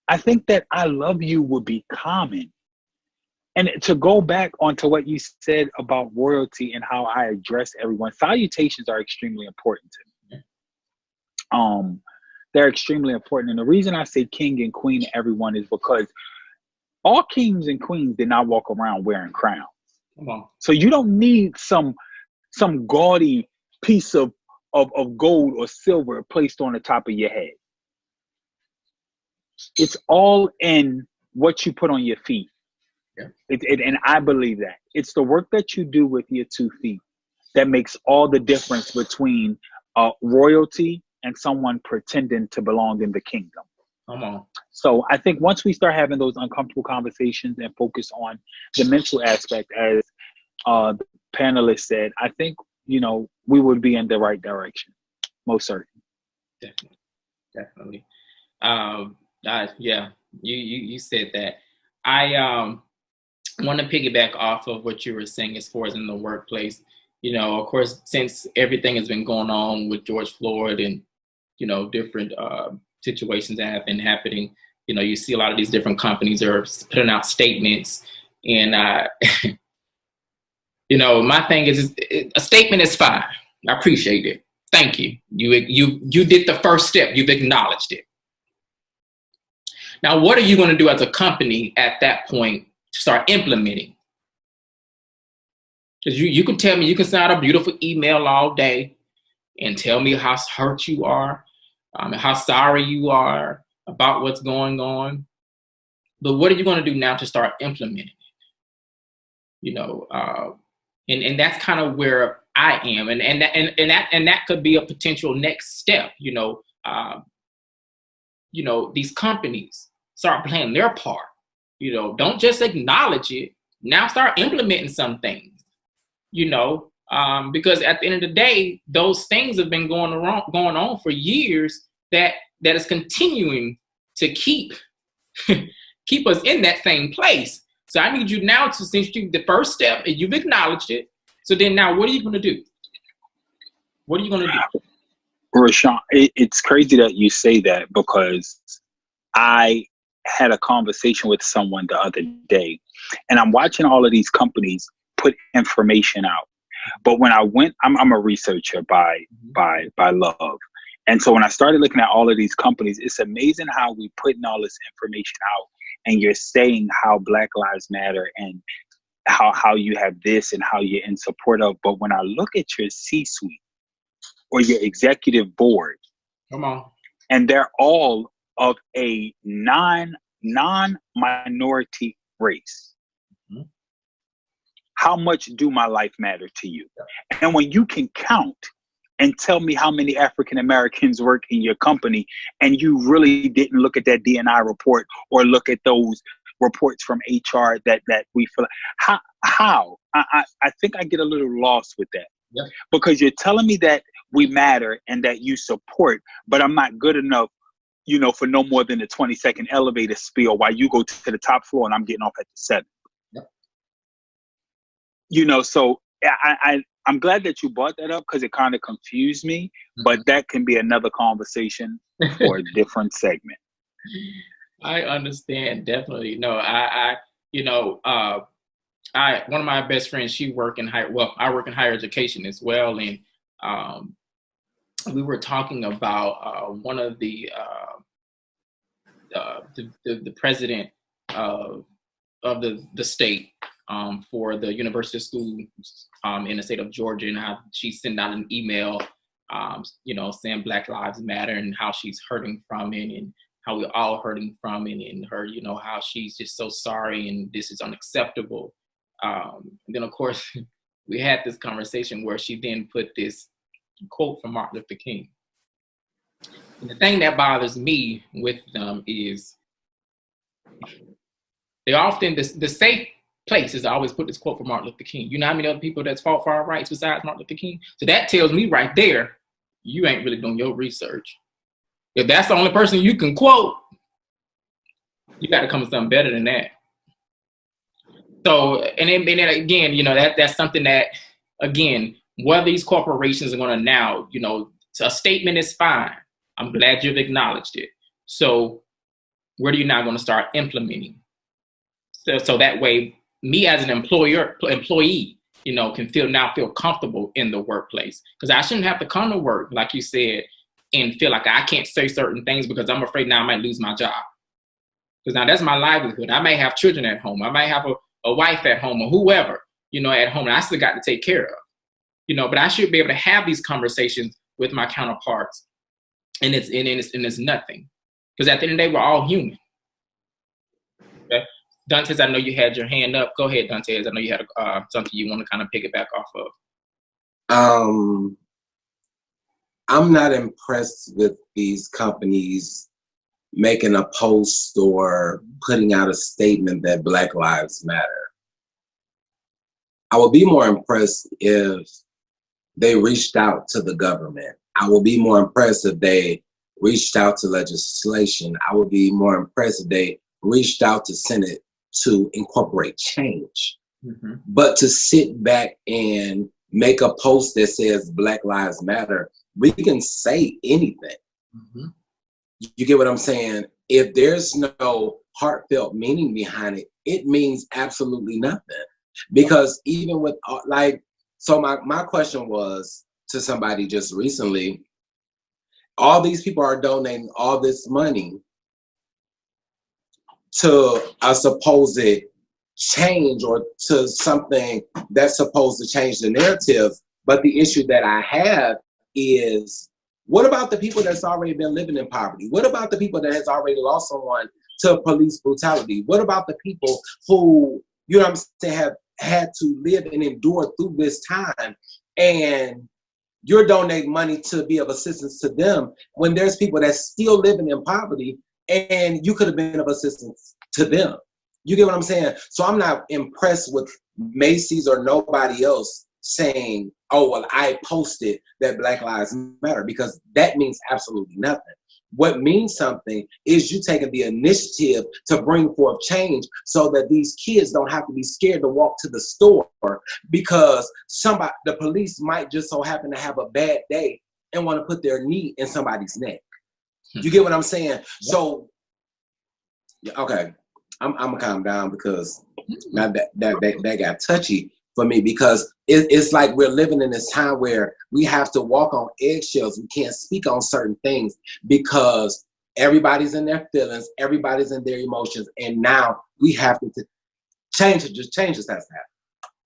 I think that I love you would be common. And to go back onto what you said about royalty and how I address everyone, salutations are extremely important to me. They're extremely important. And the reason I say king and queen to everyone is because all kings and queens did not walk around wearing crowns. Come on. So you don't need some gaudy piece of gold or silver placed on the top of your head. It's all in what you put on your feet. Yeah. And I believe that. It's the work that you do with your 2 feet that makes all the difference between royalty and someone pretending to belong in the kingdom. Come on. So I think once we start having those uncomfortable conversations and focus on the mental aspect, as the panelists said, I think, we would be in the right direction. Most certainly. Definitely. Yeah, you said that. I want to piggyback off of what you were saying as far as in the workplace. Of course, since everything has been going on with George Floyd and, different situations that have been happening, you see a lot of these different companies are putting out statements. And, my thing is a statement is fine. I appreciate it. Thank you. You did the first step. You've acknowledged it. Now, what are you going to do as a company at that point to start implementing? Because you can tell me, you can send out a beautiful email all day and tell me how hurt you are, and how sorry you are about what's going on. But what are you going to do now to start implementing it? And that's kind of where I am, and that could be a potential next step. These companies start playing their part. Don't just acknowledge it. Now start implementing some things. Because at the end of the day, those things have been going on for years. That is continuing to keep us in that same place. So I need you now to, since you the first step and you've acknowledged it. So then now, what are you going to do? What are you going to do? Rashawn, it's crazy that you say that, because I had a conversation with someone the other day, and I'm watching all of these companies put information out. But when I went, I'm a researcher by love. And so when I started looking at all of these companies, it's amazing how we putting all this information out, and you're saying how Black Lives Matter and how you have this and how you're in support of. But when I look at your C-suite or your executive board, come on, and they're all of a non-minority race. Mm-hmm. How much do my life matter to you? And when you can count and tell me how many African Americans work in your company, and you really didn't look at that D&I report or look at those reports from HR that we feel, how? I think I get a little lost with that. Yep. Because you're telling me that we matter and that you support, but I'm not good enough, for no more than a 20-second elevator spiel while you go to the top floor and I'm getting off at the 7th. Yep. So I'm glad that you brought that up, because it kind of confused me, but that can be another conversation for a different segment. I understand, definitely. No, one of my best friends, she work in I work in higher education as well, and we were talking about one of the president of the state for the university school in the state of Georgia, and how she sent out an email, saying Black Lives Matter and how she's hurting from it, and how we're all hurting from it, and her, how she's just so sorry and this is unacceptable. And then, of course, we had this conversation where she then put this quote from Martin Luther King. And the thing that bothers me with them is they often, the safe place is always put this quote from Martin Luther King. You know how many other people that's fought for our rights besides Martin Luther King? So that tells me right there, you ain't really doing your research. If that's the only person you can quote, you got to come with something better than that. So, and then again, that's something that, again, whether these corporations are going to now, a statement is fine. I'm glad you've acknowledged it. So where are you now going to start implementing? So that way, me as an employee, can feel comfortable in the workplace. Because I shouldn't have to come to work, like you said, and feel like I can't say certain things because I'm afraid now I might lose my job. Because now that's my livelihood. I may have children at home. I might have a wife at home, or whoever, at home, and I still got to take care of. But I should be able to have these conversations with my counterparts, and it's nothing. Because at the end of the day, we're all human. Okay? Dantes, I know you had your hand up. Go ahead, Dantes. I know you had something you want to kind of pick it back off of. I'm not impressed with these companies making a post or putting out a statement that Black Lives Matter. I would be more impressed if they reached out to the government. I would be more impressed if they reached out to legislation. I would be more impressed if they reached out to Senate to incorporate change. Mm-hmm. But to sit back and make a post that says Black Lives Matter, we can say anything. Mm-hmm. You get what I'm saying? If there's no heartfelt meaning behind it, it means absolutely nothing. Because even with so my question was to somebody just recently, all these people are donating all this money to a supposed change or to something that's supposed to change the narrative. But the issue that I have is, what about the people that's already been living in poverty? What about the people that has already lost someone to police brutality? What about the people who, have had to live and endure through this time, and you're donating money to be of assistance to them when there's people that's still living in poverty and you could have been of assistance to them? You get what I'm saying? So I'm not impressed with Macy's or nobody else saying, oh, well, I posted that Black Lives Matter, because that means absolutely nothing. What means something is you taking the initiative to bring forth change so that these kids don't have to be scared to walk to the store because the police might just so happen to have a bad day and want to put their knee in somebody's neck. You get what I'm saying? So, okay, I'm gonna calm down because now that got touchy for me, because it's like we're living in this time where we have to walk on eggshells. We can't speak on certain things because everybody's in their feelings, everybody's in their emotions, and now we have to change. Change has to happen.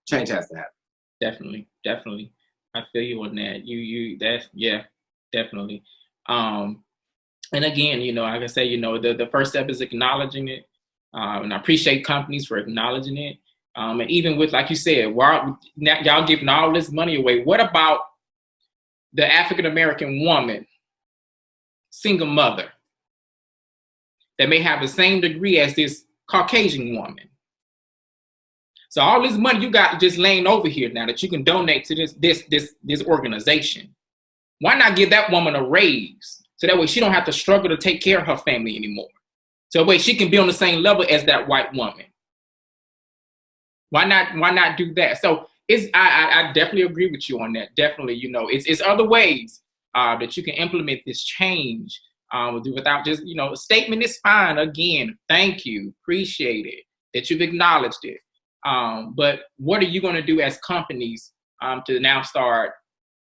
Change has to happen. Definitely. I feel you on that. Definitely. And again, like I say, the first step is acknowledging it. And I appreciate companies for acknowledging it. And even with, like you said, y'all giving all this money away. What about the African-American woman, single mother, that may have the same degree as this Caucasian woman? So all this money you got just laying over here now that you can donate to this organization. Why not give that woman a raise? So that way she don't have to struggle to take care of her family anymore. So that way she can be on the same level as that white woman. Why not do that? So I definitely agree with you on that. Definitely, it's other ways that you can implement this change without just, a statement is fine. Again, thank you, appreciate it, that you've acknowledged it. But what are you going to do as companies to now start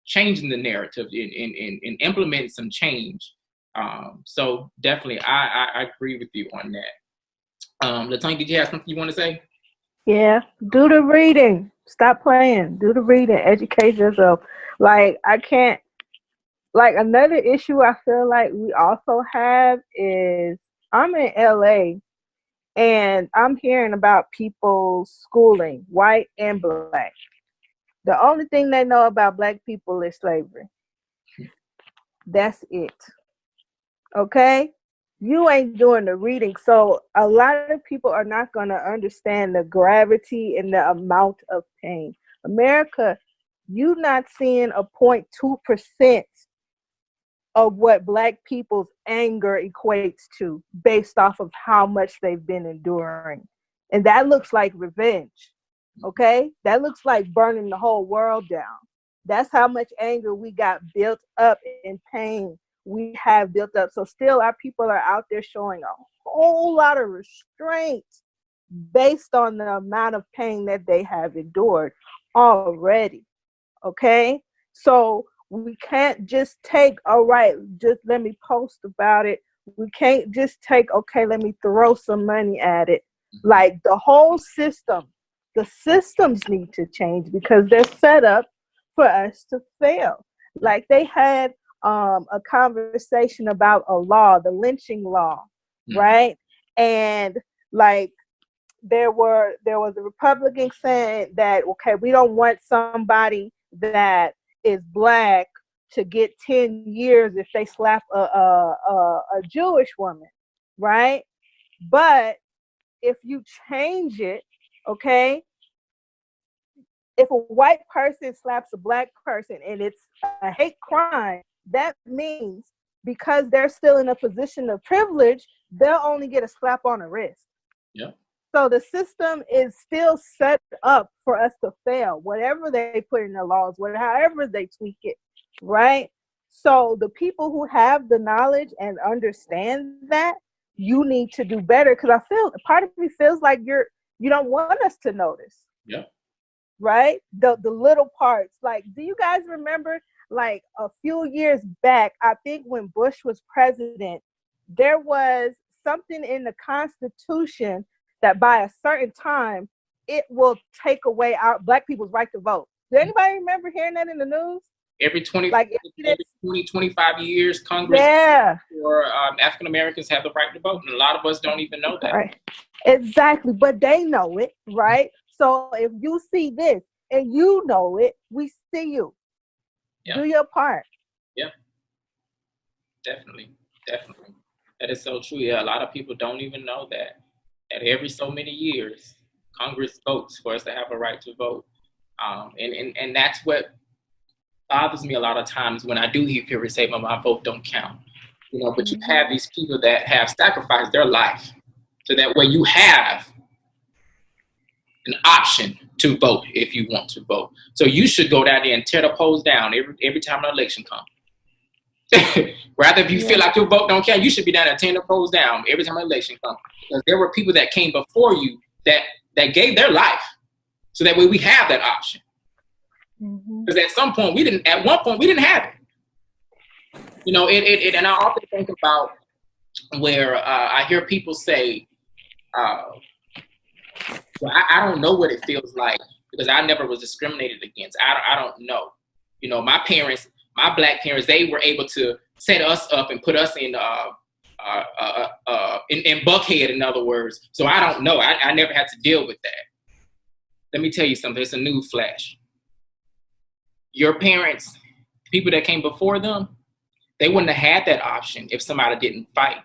changing the narrative and implement some change? So definitely, I agree with you on that. Latonya, did you have something you want to say? Yeah, do the reading. Stop playing. Do the reading. Educate yourself. Another issue I feel like we also have is I'm in LA and I'm hearing about people's schooling, white and black. The only thing they know about black people is slavery. That's it. Okay? You ain't doing the reading. So a lot of people are not going to understand the gravity and the amount of pain. America, you not seeing a 0.2% of what black people's anger equates to based off of how much they've been enduring. And that looks like revenge. Okay? That looks like burning the whole world down. That's how much anger we got built up in pain we have built up. So still our people are out there showing a whole lot of restraint based on the amount of pain that they have endured already. Okay? So we can't just take, all right, just let me post about it. We can't just take, okay, let me throw some money at it. Like the whole system, the systems need to change because they're set up for us to fail. Like they had a conversation about a law, the lynching law, right? And like there was a Republican saying that, okay, we don't want somebody that is black to get 10 years if they slap a Jewish woman, right? But if you change it, okay, if a white person slaps a black person and it's a hate crime, that means because they're still in a position of privilege, they'll only get a slap on the wrist. Yeah. So the system is still set up for us to fail, whatever they put in their laws, however they tweak it, right? So the people who have the knowledge and understand that, you need to do better. Because I feel part of me feels like you don't want us to notice. Yeah. Right? The little parts. Like, do you guys remember, like a few years back, I think when Bush was president, there was something in the Constitution that by a certain time, it will take away our black people's right to vote. Does anybody remember hearing that in the news? Every 25 years, Congress or African Americans have the right to vote. And a lot of us don't even know that. Right. Exactly. But they know it, right? So if you see this and you know it, we see you. Yeah. Do your part. Yeah. Definitely. That is so true. Yeah, a lot of people don't even know that every so many years, Congress votes for us to have a right to vote. And that's what bothers me a lot of times when I do hear people say, well, my vote don't count. But you have these people that have sacrificed their life so that way you have an option to vote if you want to vote. So you should go down there and tear the polls down every time an election comes. Rather, if you feel like your vote don't count, you should be down at 10 polls down every time an election comes. Because there were people that came before you that gave their life. So that way we have that option. Because at one point we didn't have it. You know, and I often think about where I hear people say, well, I don't know what it feels like because I never was discriminated against. I don't know. You know, my parents, my black parents, they were able to set us up and put us in Buckhead, in other words. So I don't know. I never had to deal with that. Let me tell you something. It's a news flash. Your parents, people that came before them, they wouldn't have had that option if somebody didn't fight.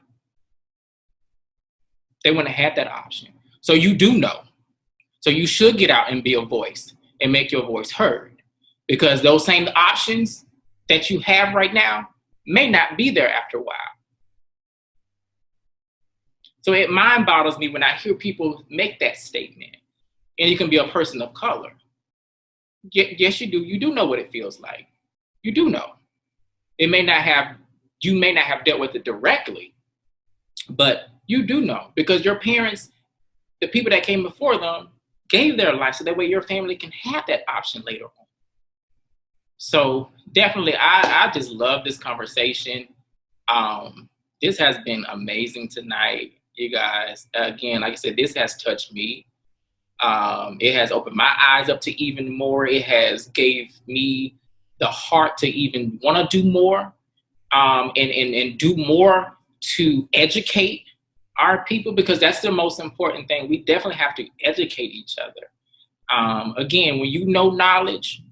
They wouldn't have had that option. So you do know. So you should get out and be a voice and make your voice heard. Because those same options that you have right now may not be there after a while. So it mind boggles me when I hear people make that statement. And you can be a person of color. Yes, you do. You do know what it feels like. You do know. You may not have dealt with it directly, but you do know because your parents, the people that came before them, gave their life so that way your family can have that option later on. So definitely, I just love this conversation. This has been amazing tonight, you guys. Again, like I said, this has touched me. It has opened my eyes up to even more. It has gave me the heart to even want to do more, and do more to educate our people, because that's the most important thing. We definitely have to educate each other. Again, when you know knowledge,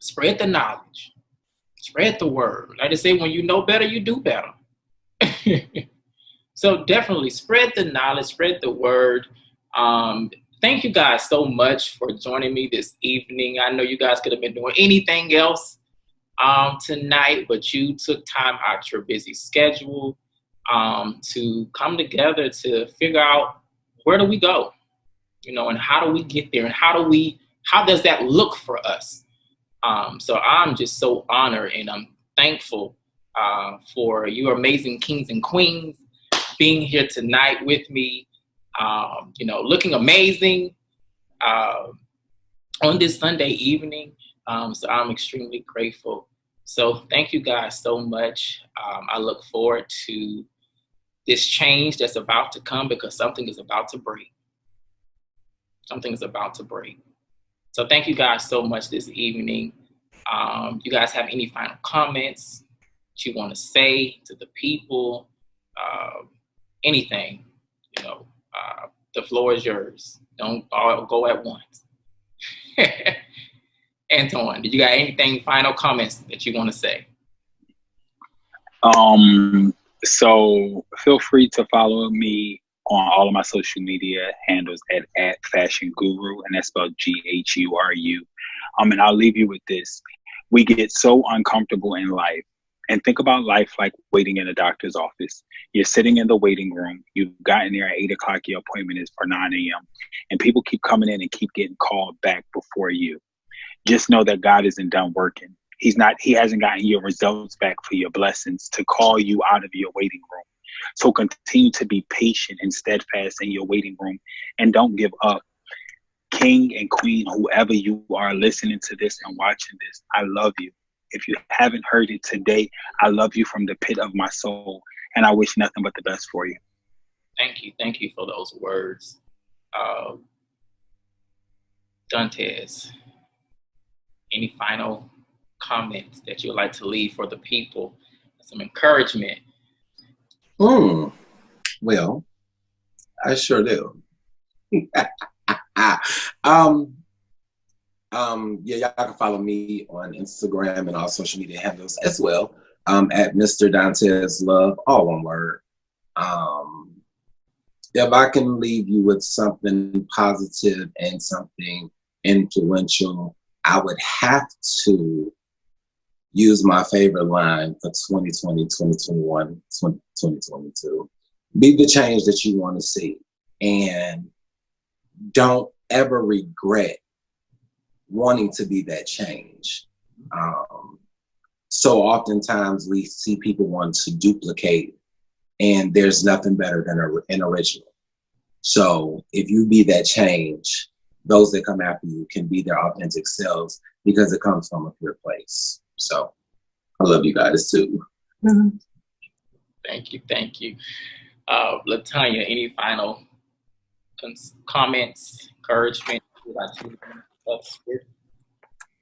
spread the knowledge, spread the word. Like I say, when you know better, you do better. So definitely spread the knowledge, spread the word. Thank you guys so much for joining me this evening. I know you guys could have been doing anything else tonight, but you took time out your busy schedule to come together to figure out where do we go, you know, and how do we get there, and how does that look for us? So I'm just so honored and I'm thankful for you amazing kings and queens being here tonight with me. You know, looking amazing on this Sunday evening. So I'm extremely grateful. So thank you guys so much. I look forward to this change that's about to come, because something is about to break. Something is about to break. So thank you guys so much this evening. You guys have any final comments that you want to say to the people? Anything, you know. The floor is yours. Don't all go at once. Antoine, did you got anything, final comments that you want to say? So feel free to follow me on all of my social media handles at Fashion Guru, and that's spelled GHURU. And I'll leave you with this. We get so uncomfortable in life. And think about life like waiting in a doctor's office. You're sitting in the waiting room. You've gotten there at 8 o'clock. Your appointment is for 9 a.m. And people keep coming in and keep getting called back before you. Just know that God isn't done working. He hasn't gotten your results back for your blessings to call you out of your waiting room. So continue to be patient and steadfast in your waiting room, and don't give up. King and queen, whoever you are listening to this and watching this, I love you. If you haven't heard it today, I love you from the pit of my soul, and I wish nothing but the best for you. Thank you. Thank you for those words. Dantes, any final comments that you'd like to leave for the people? Some encouragement. Well, I sure do. Yeah, y'all can follow me on Instagram and all social media handles as well, at Mr. Dantes Love, all one word. If I can leave you with something positive and something influential, I would have to use my favorite line for 2020, 2021, 2022. Be the change that you want to see, and don't ever regret wanting to be that change. So oftentimes we see people want to duplicate, and there's nothing better than an original. So if you be that change, those that come after you can be their authentic selves because it comes from a pure place. So I love you guys too. Mm-hmm. Thank you. Latonya, any final comments, encouragement?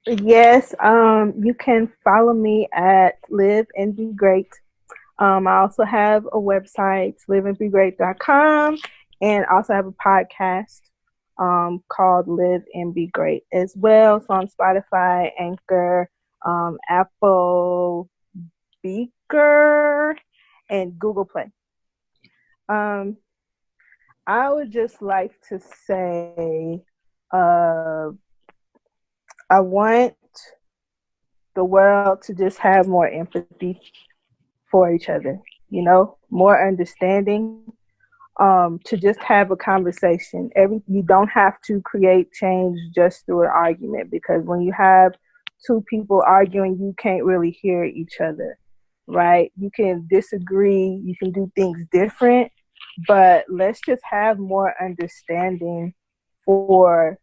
Yes, you can follow me at Live and Be Great. I also have a website, liveandbegreat.com, and also have a podcast called Live and Be Great as well. It's on Spotify, Anchor, Apple Speaker, and Google Play. I would just like to say, I want the world to just have more empathy for each other, more understanding, to just have a conversation. You don't have to create change just through an argument, because when you have two people arguing, you can't really hear each other, right? You can disagree, you can do things different, but let's just have more understanding for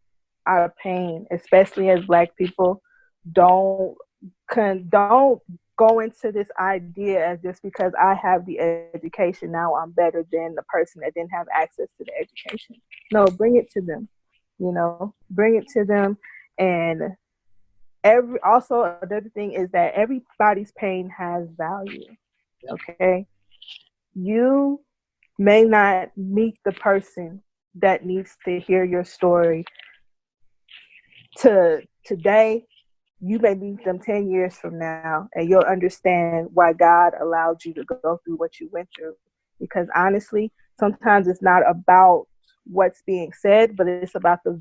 our pain, especially as Black people. Don't go into this idea as just because I have the education, now I'm better than the person that didn't have access to the education. No, bring it to them. Bring it to them. And also another thing is that everybody's pain has value. Okay, you may not meet the person that needs to hear your story today. You may meet them 10 years from now, and you'll understand why God allowed you to go through what you went through. Because honestly, sometimes it's not about what's being said, but it's about the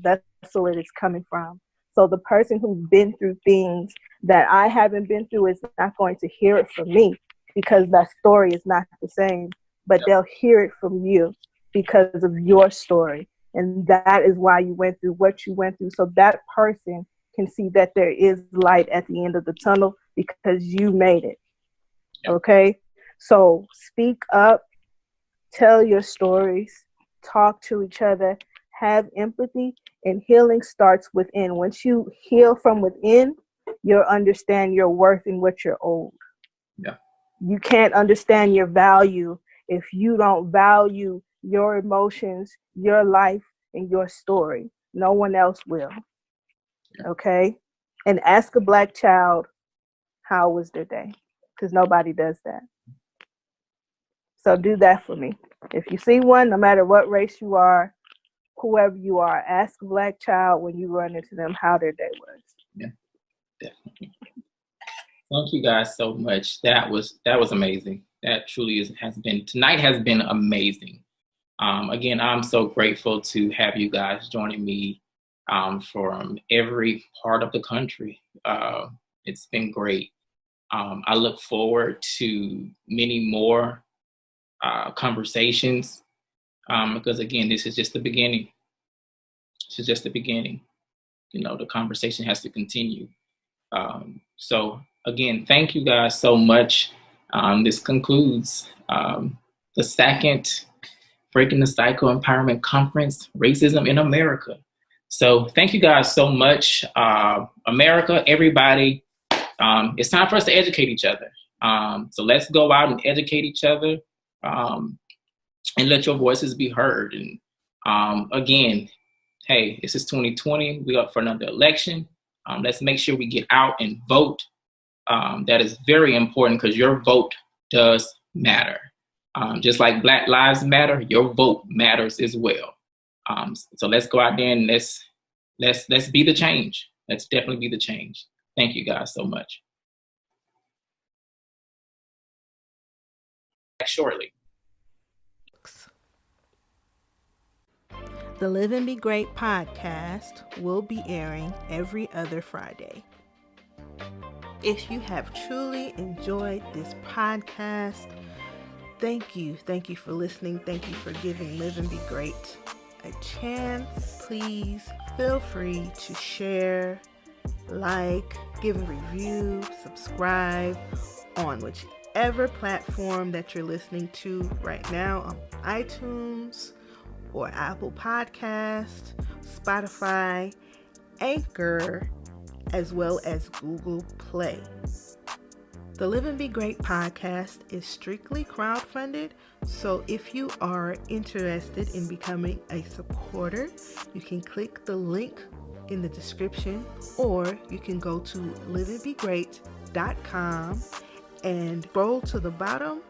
vessel it is coming from. So the person who's been through things that I haven't been through is not going to hear it from me, because that story is not the same, but they'll hear it from you because of your story. And that is why you went through what you went through. So that person can see that there is light at the end of the tunnel because you made it. Okay? So speak up, tell your stories, talk to each other, have empathy, and healing starts within. Once you heal from within, you'll understand your worth and what you're owed. Yeah. You can't understand your value if you don't value your emotions, your life, and your story. No one else will. Okay? And ask a Black child, how was their day? Because nobody does that. So do that for me. If you see one, no matter what race you are, whoever you are, ask a Black child when you run into them how their day was. Yeah, definitely. Thank you guys so much. That was amazing. That truly tonight has been amazing. Again, I'm so grateful to have you guys joining me from every part of the country. It's been great. I look forward to many more conversations because, again, this is just the beginning. This is just the beginning. The conversation has to continue. So, again, thank you guys so much. This concludes the second Breaking the Cycle Empowerment Conference, Racism in America. So thank you guys so much. America, everybody, it's time for us to educate each other. So let's go out and educate each other and let your voices be heard. And again, hey, this is 2020. We're up for another election. Let's make sure we get out and vote. That is very important because your vote does matter. Just like Black Lives Matter, your vote matters as well. So let's go out there and let's be the change. Let's definitely be the change. Thank you guys so much. Shortly. The Live and Be Great podcast will be airing every other Friday. If you have truly enjoyed this podcast, thank you. Thank you for listening. Thank you for giving Live and Be Great a chance. Please feel free to share like, give a review, subscribe on whichever platform that you're listening to right now, on iTunes or Apple Podcast, Spotify, Anchor, as well as Google Play. The Live and Be Great podcast is strictly crowdfunded, so if you are interested in becoming a supporter, you can click the link in the description, or you can go to liveandbegreat.com and scroll to the bottom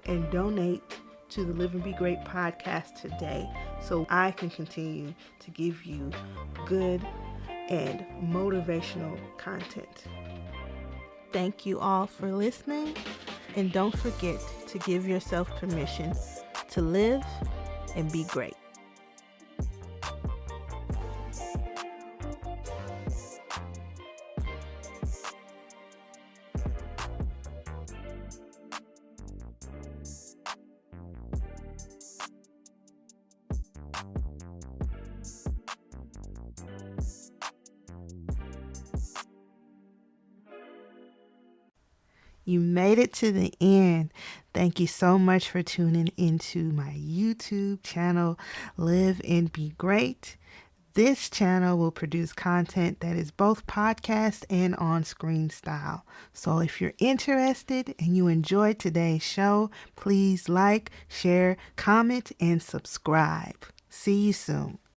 and donate to the Live and Be Great podcast today, so I can continue to give you good and motivational content. Thank you all for listening, and don't forget to give yourself permission to live and be great. You made it to the end. Thank you so much for tuning into my YouTube channel, Live and Be Great. This channel will produce content that is both podcast and on-screen style. So if you're interested and you enjoyed today's show, please like, share, comment, and subscribe. See you soon.